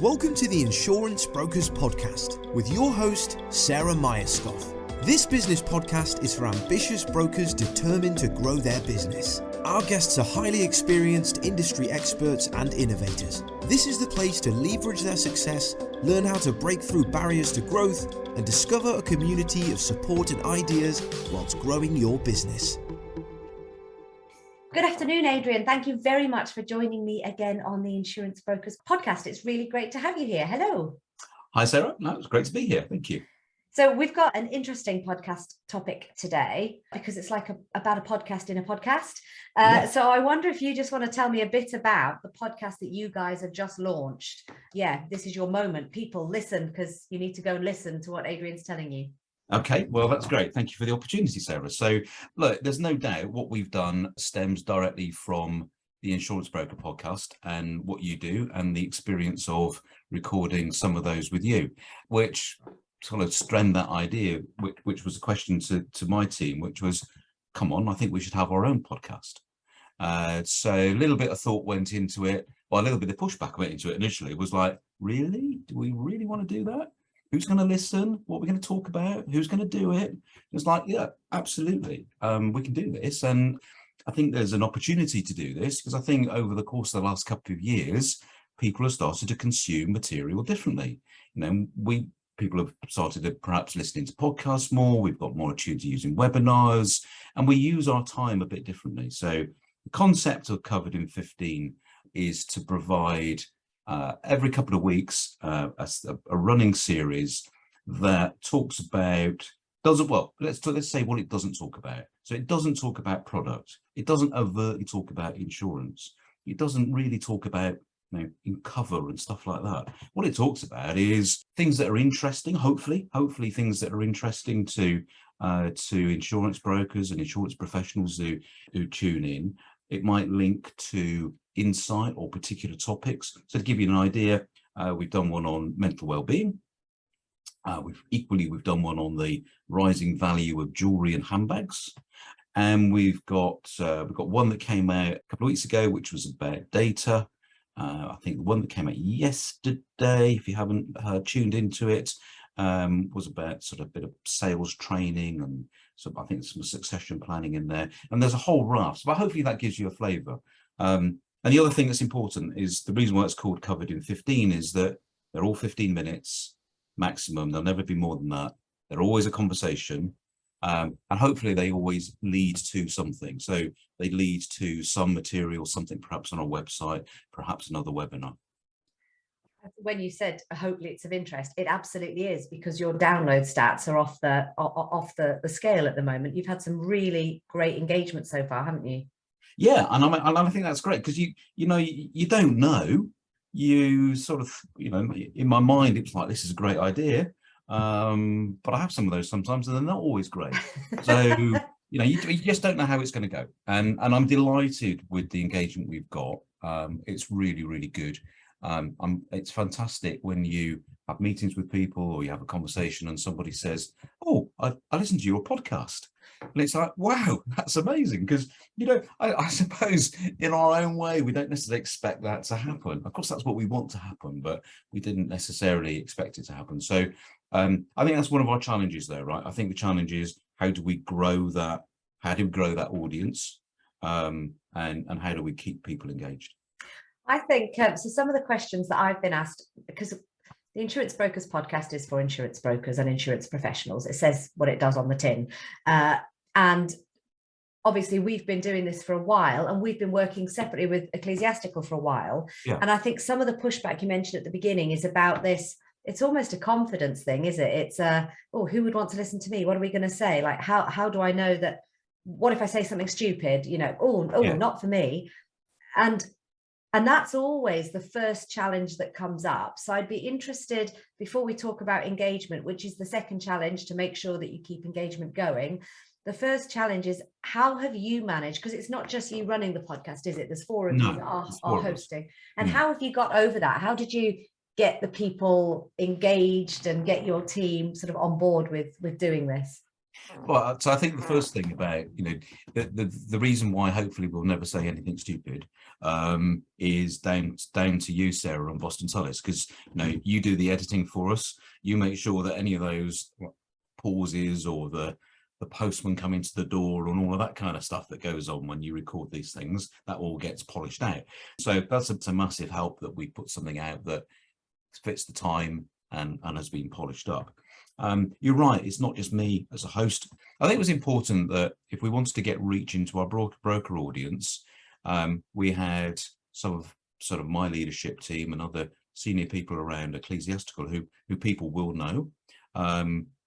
Welcome to the Insurance Brokers Podcast with your host, Sarah Myerscough. This business podcast is for ambitious brokers determined to grow their business. Our guests are highly experienced industry experts and innovators. This is the place to leverage their success, learn how to break through barriers to growth, and discover a community of support and ideas whilst growing your business. Good afternoon, Adrian. Thank you very much for joining me again on the Insurance Brokers Podcast. It's really great to have you here. Hello. Hi, Sarah. No, it's great to be here. Thank you. So we've got an interesting podcast topic today because it's like about a podcast in a podcast. So I wonder if you just want to tell me a bit about the podcast that you guys have just launched. Yeah, this is your moment. People, listen, because you need to go and listen to what Adrian's telling you. Okay, well, that's great. Thank you for the opportunity, Sarah. So, look, there's no doubt what we've done stems directly from the Insurance Broker podcast and what you do and the experience of recording some of those with you, which sort of strengthened that idea, which was a question to my team, which was, come on, I think we should have our own podcast. So a little bit of thought went into it, or a little bit of pushback went into it initially. It was like, really? Do we really want to do that? Who's going to listen? What are we going to talk about? Who's going to do it? It's like, yeah, absolutely. We can do this. And I think there's an opportunity to do this because I think over the course of the last couple of years, people have started to consume material differently. You know, people have started to perhaps listening to podcasts more. We've got more attuned to using webinars, and we use our time a bit differently. So the concept of Covered in 15 is to provide every couple of weeks, a running series that talks about, let's say what it doesn't talk about. So it doesn't talk about product. It doesn't overtly talk about insurance. It doesn't really talk about, in cover and stuff like that. What it talks about is things that are interesting, hopefully things that are interesting to insurance brokers and insurance professionals who tune in. It might link to insight or particular topics. So to give you an idea, we've done one on mental well-being. We've done one on the rising value of jewelry and handbags. And we've got one that came out a couple of weeks ago, which was about data. I think the one that came out yesterday, if you haven't tuned into it, was about sort of a bit of sales training, and so I think some succession planning in there. And there's a whole raft, but hopefully that gives you a flavour. And the other thing that's important is the reason why it's called Covered in 15 is that they're all 15 minutes maximum. There'll never be more than that. They're always a conversation. And hopefully they always lead to something. So they lead to some material, something perhaps on our website, perhaps another webinar. When you said hopefully it's of interest, it absolutely is, because your download stats are off the scale at the moment. You've had some really great engagement so far, haven't you? Yeah, and I think that's great because you don't know. You sort of, in my mind, it's like, this is a great idea. But I have some of those sometimes, and they're not always great. So, you just don't know how it's going to go. And I'm delighted with the engagement we've got. It's really, really good. It's fantastic when you have meetings with people or you have a conversation and somebody says, "Oh, I listened to your podcast." And it's like, wow, that's amazing. Because, I suppose in our own way, we don't necessarily expect that to happen. Of course, that's what we want to happen, but we didn't necessarily expect it to happen. So I think that's one of our challenges there, right? I think the challenge is, how do we grow that? How do we grow that audience? And how do we keep people engaged? I think, so some of the questions that I've been asked, because the Insurance Brokers podcast is for insurance brokers and insurance professionals. It says what it does on the tin. And obviously we've been doing this for a while, and we've been working separately with Ecclesiastical for a while. Yeah. And I think some of the pushback you mentioned at the beginning is about this. It's almost a confidence thing, is it? It's who would want to listen to me? What are we going to say? Like, how do I know that? What if I say something stupid? Not for me. And that's always the first challenge that comes up. So I'd be interested, before we talk about engagement, which is the second challenge to make sure that you keep engagement going. The first challenge is, how have you managed? Because it's not just you running the podcast, is it? There's four of you that are hosting. And how have you got over that? How did you get the people engaged and get your team sort of on board with doing this? Well, so I think the first thing about, the reason why hopefully we'll never say anything stupid is down to you, Sarah, on Boston Tullis, because you do the editing for us. You make sure that any of those pauses or the postman coming to the door and all of that kind of stuff that goes on when you record these things, that all gets polished out. So that's a massive help that we put something out that fits the time and has been polished up. You're right, it's not just me as a host. I think it was important that if we wanted to get reach into our broker audience, we had some of sort of my leadership team and other senior people around Ecclesiastical who people will know,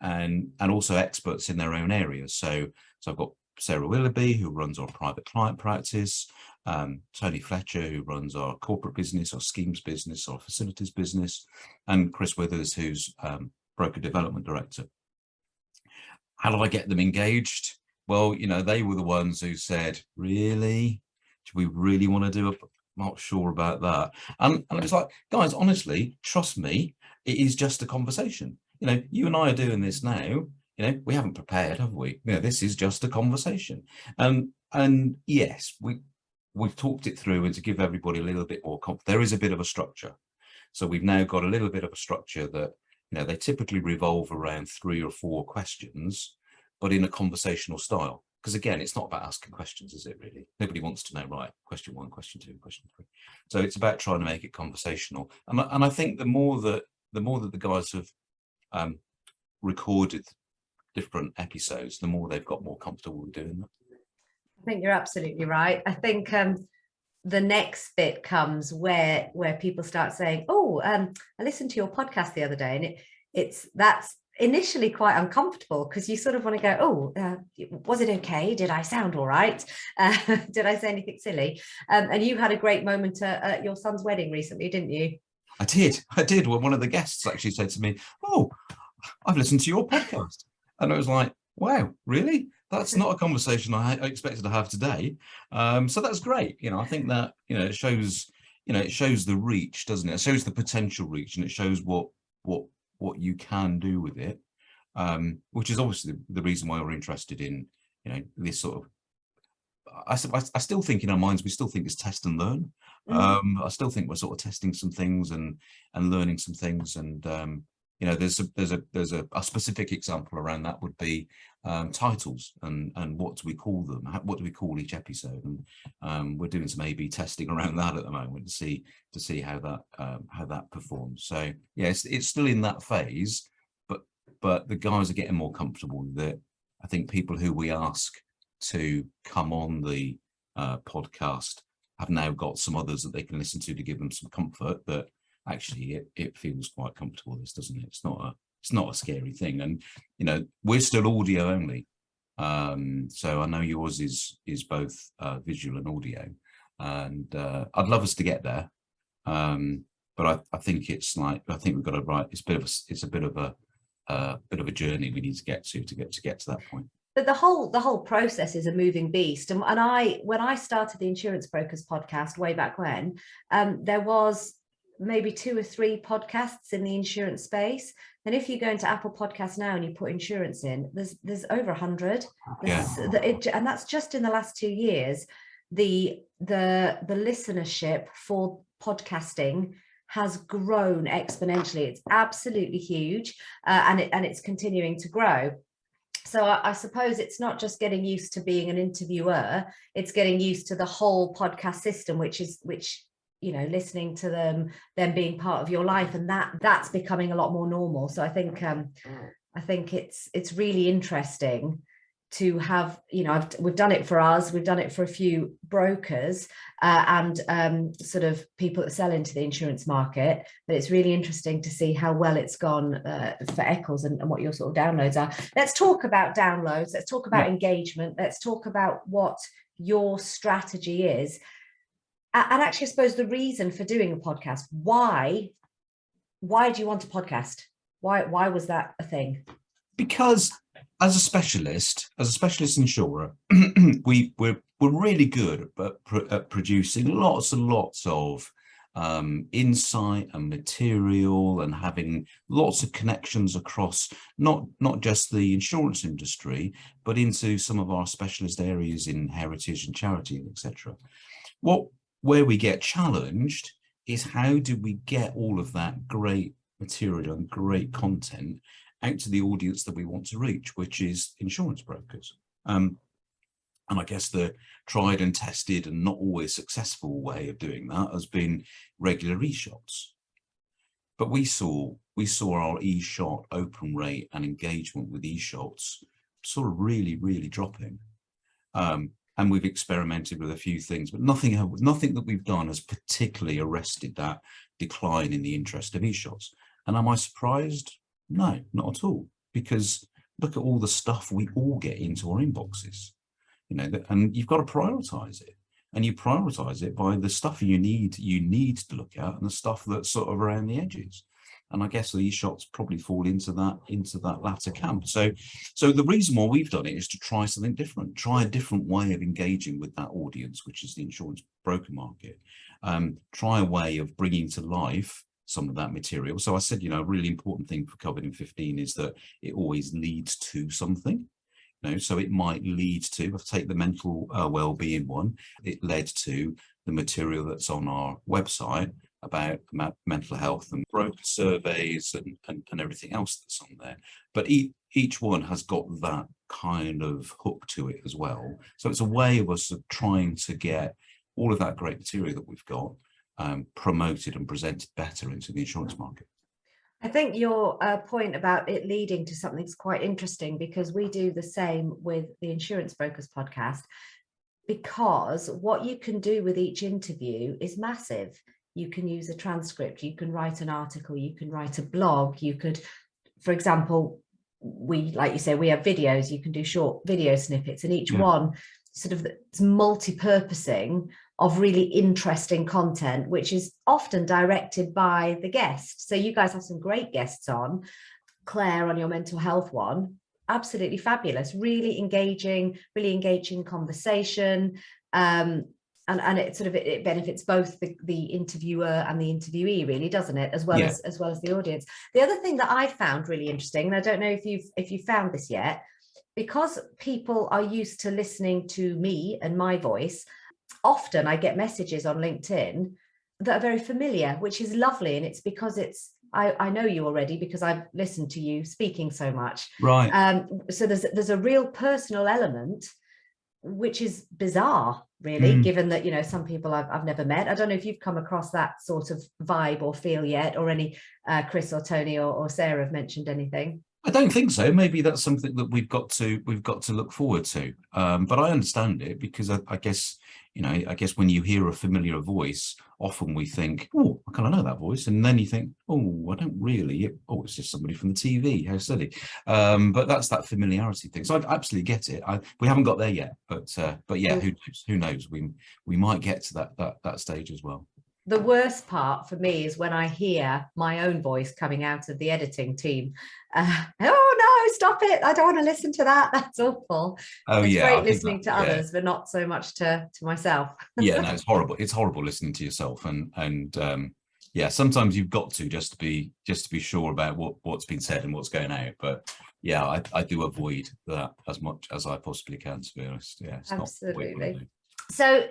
and also experts in their own areas. So I've got Sarah Willoughby, who runs our private client practice, Tony Fletcher, who runs our corporate business, our schemes business, our facilities business, and Chris Withers, who's broker development director. How did I get them engaged? Well, they were the ones who said, really? Do we really want to do not sure about that. And I was like, guys, honestly, trust me, it is just a conversation. You and I are doing this now. We haven't prepared, have we? This is just a conversation. And yes, we've talked it through, and to give everybody a little bit more there is a bit of a structure. So we've now got a little bit of a structure that they typically revolve around 3 or 4 questions, but in a conversational style. Because again, it's not about asking questions, is it really? Nobody wants to know, right, question 1, question 2, question 3. So it's about trying to make it conversational. And I think the more that the guys have recorded different episodes, the more they've got more comfortable with doing that. I think you're absolutely right. I think the next bit comes where people start saying, I listened to your podcast the other day, and that's initially quite uncomfortable, because you sort of want to go, was it okay? Did I sound all right? Did I say anything silly? And you had a great moment at your son's wedding recently, didn't you? I did. Well, one of the guests actually said to me, I've listened to your podcast. And I was like, wow, really? That's not a conversation I expected to have today. So that's great. I think that, it shows the reach, doesn't it? It shows the potential reach, and it shows what you can do with it, which is obviously the reason why we're interested in, this sort of, I still think in our minds, we still think it's test and learn. I still think we're sort of testing some things and learning some things. And, there's a specific example around that would be titles and what do we call them? What do we call each episode? And we're doing some A/B testing around that at the moment to see how that performs. So yeah, it's still in that phase, but the guys are getting more comfortable with it. I think people who we ask to come on the podcast have now got some others that they can listen to give them some comfort that actually it feels quite comfortable, this, doesn't it? It's not a scary thing. And we're still audio only, so I know yours is both visual and audio, and I'd love us to get there, but I think we've got to write. It's a bit of a journey we need to get to that point. But the whole process is a moving beast. And when I started the Insurance Brokers podcast way back when, there was maybe 2 or 3 podcasts in the insurance space. And if you go into Apple Podcasts now and you put insurance in, there's over 100. And that's just in the last 2 years. The listenership for podcasting has grown exponentially. It's absolutely huge, and it's continuing to grow. So I suppose it's not just getting used to being an interviewer, it's getting used to the whole podcast system, which listening to them being part of your life, and that's becoming a lot more normal. So I think it's really interesting to have, we've done it for us, we've done it for a few brokers and sort of people that sell into the insurance market, but it's really interesting to see how well it's gone for Eccles and what your sort of downloads are. Let's talk about downloads, let's talk about engagement, let's talk about what your strategy is. And actually, I suppose the reason for doing a podcast, why do you want a podcast? Why was that a thing? Because as a specialist insurer, we're really good at producing lots and lots of insight and material, and having lots of connections across not just the insurance industry, but into some of our specialist areas in heritage and charity, etc. Where we get challenged is how do we get all of that great material and great content out to the audience that we want to reach, which is insurance brokers. And I guess the tried and tested and not always successful way of doing that has been regular e-shots. But we saw our e-shot open rate and engagement with e-shots sort of really dropping. And we've experimented with a few things, but nothing that we've done has particularly arrested that decline in the interest of e-shots. And am I surprised? No, not at all. Because look at all the stuff we all get into our inboxes. And you've got to prioritize it, and you prioritize it by the stuff you need to look at, and the stuff that's sort of around the edges. And I guess these shots probably fall into that latter camp. So the reason why we've done it is to try something different, try a different way of engaging with that audience, which is the insurance broker market. Try a way of bringing to life some of that material. So I said, a really important thing for COVID in 15 is that it always leads to something. So it might lead to, if I take the mental well-being one, it led to the material that's on our website about mental health and broker surveys and everything else that's on there. But each one has got that kind of hook to it as well. So it's a way of us trying to get all of that great material that we've got promoted and presented better into the insurance market. I think your point about it leading to something is quite interesting, because we do the same with the Insurance Brokers podcast, because what you can do with each interview is massive. You can use a transcript, you can write an article, you can write a blog, you could, for example, like you say, we have videos, you can do short video snippets, and each one sort of multi-purposing of really interesting content, which is often directed by the guest. So you guys have some great guests on. Claire on your mental health one, absolutely fabulous, really engaging conversation. And it benefits both the interviewer and the interviewee, really, doesn't it? As well as the audience. The other thing that I found really interesting, and I don't know if you've found this yet, because people are used to listening to me and my voice, often I get messages on LinkedIn that are very familiar, which is lovely. And it's because I know you already because I've listened to you speaking so much. Right. So there's a real personal element, which is bizarre, really, given that, some people I've never met. I don't know if you've come across that sort of vibe or feel yet, or any Chris or Tony or Sarah have mentioned anything. I don't think so. Maybe that's something that we've got to look forward to. But I understand it, because I guess when you hear a familiar voice, often we think, oh, I kind of know that voice, and then you think, oh, I don't really. Oh, it's just somebody from the TV. How silly. But that's that familiarity thing. So I absolutely get it. We haven't got there yet, but yeah, who knows? We might get to that stage as well. The worst part for me is when I hear my own voice coming out of the editing team. Oh no, stop it. I don't want to listen to that. That's awful. Oh, it's yeah, great listening to others, but not so much to myself. Yeah, no, it's horrible. It's horrible listening to yourself. And sometimes you've got to just to be sure about what's been said and what's going out. But yeah, I do avoid that as much as I possibly can, to be honest. Yeah, it's absolutely. So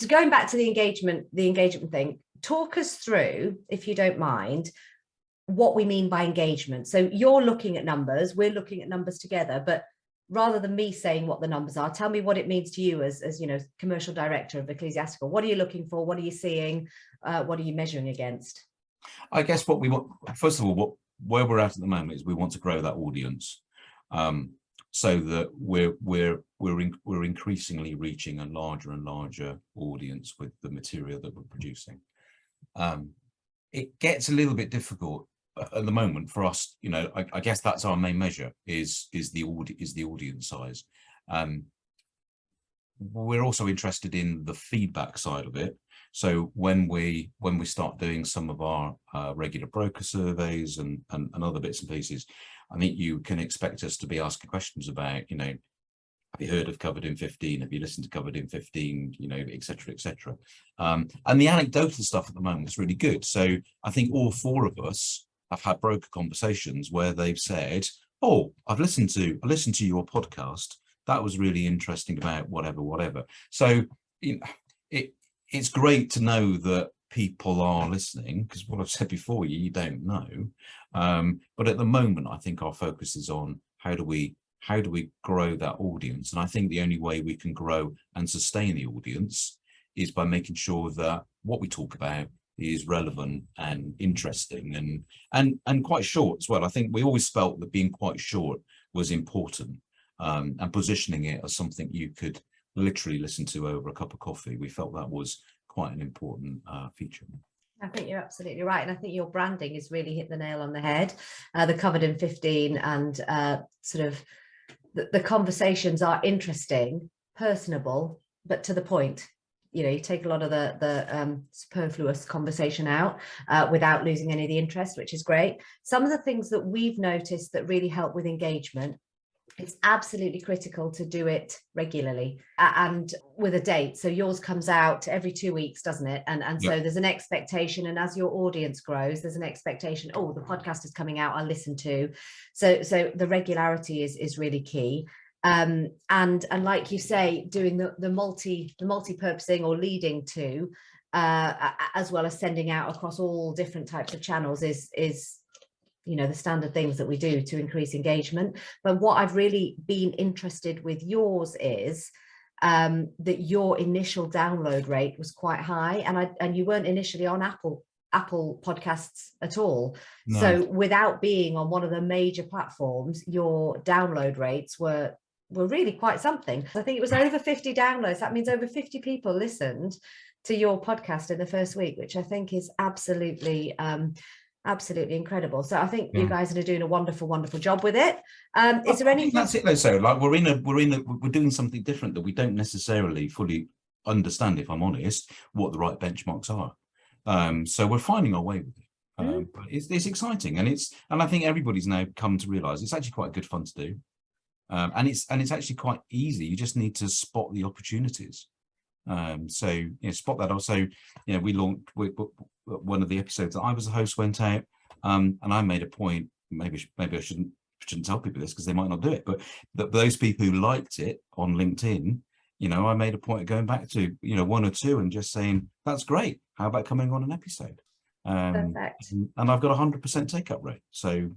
going back to the engagement thing, talk us through, if you don't mind, what we mean by engagement. So you're looking at numbers, we're looking at numbers together, but rather than me saying what the numbers are, tell me what it means to you as commercial director of Ecclesiastical. What are you looking for? What are you seeing? What are you measuring against? I guess what we want, first of all, where we're at the moment is we want to grow that audience. So that we're increasingly reaching a larger and larger audience with the material that we're producing. It gets a little bit difficult at the moment for us. I guess that's our main measure is the audience size. We're also interested in the feedback side of it. So when we start doing some of our regular broker surveys and other bits and pieces, I think you can expect us to be asking questions about, have you heard of Covered in 15? Have you listened to Covered in 15? You know, et cetera, et cetera. And the anecdotal stuff at the moment is really good. So I think all four of us have had broker conversations where they've said, oh, I listened to your podcast. That was really interesting about whatever. So it's great to know that people are listening, because what I've said before, you don't know. But at the moment, I think our focus is on how do we grow that audience? And I think the only way we can grow and sustain the audience is by making sure that what we talk about is relevant and interesting and quite short as well. I think we always felt that being quite short was important, and positioning it as something you could literally listen to over a cup of coffee. We felt that was quite an important feature. I think you're absolutely right. And I think your branding has really hit the nail on the head. The Covered in 15 and sort of the conversations are interesting, personable, but to the point. You know, you take a lot of the superfluous conversation out without losing any of the interest, which is great. Some of the things that we've noticed that really help with engagement, it's absolutely critical to do it regularly and with a date. So yours comes out every 2 weeks, doesn't it? And so there's an expectation, and as your audience grows, there's an expectation, oh, the podcast is coming out, I'll listen to. So the regularity is really key. And like you say, doing the multi-purposing or leading to, as well as sending out across all different types of channels is you know, the standard things that we do to increase engagement. But what I've really been interested with yours is that your initial download rate was quite high, and you weren't initially on Apple Podcasts at all. No. So without being on one of the major platforms, your download rates were really quite something. I think it was over 50 downloads. That means over 50 people listened to your podcast in the first week, which I think is absolutely incredible. So I think you guys are doing a wonderful job with it. Is there anything? That's it though. So like we're doing something different that we don't necessarily fully understand, if I'm honest, what the right benchmarks are. So we're finding our way with it. But it's exciting, and I think everybody's now come to realise it's actually quite good fun to do. And it's actually quite easy. You just need to spot the opportunities. So spot that. Also, we launched one of the episodes that I was the host went out, and I made a point. Maybe I shouldn't tell people this because they might not do it. But those people who liked it on LinkedIn, I made a point of going back to one or two and just saying, "That's great. How about coming on an episode?" Perfect. And I've got 100% take up rate. So,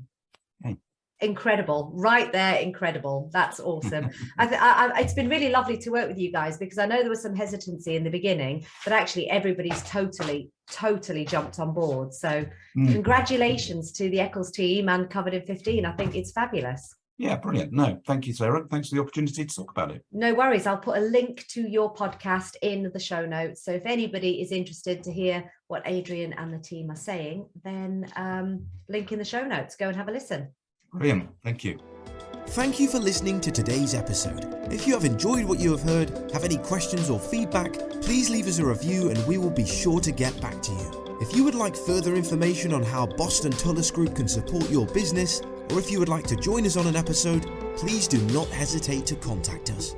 hey. Incredible, right there. Incredible. That's awesome. It's been really lovely to work with you guys, because I know there was some hesitancy in the beginning, but actually everybody's totally jumped on board. So congratulations to the Eccles team and Covered in 15. I think it's fabulous. Yeah, brilliant. No, thank you, Sarah. Thanks for the opportunity to talk about it. No worries. I'll put a link to your podcast in the show notes. So if anybody is interested to hear what Adrian and the team are saying, then link in the show notes. Go and have a listen. Brilliant. Thank you. Thank you for listening to today's episode. If you have enjoyed what you have heard, have any questions or feedback, please leave us a review and we will be sure to get back to you. If you would like further information on how Boston Tullis Group can support your business, or if you would like to join us on an episode, please do not hesitate to contact us.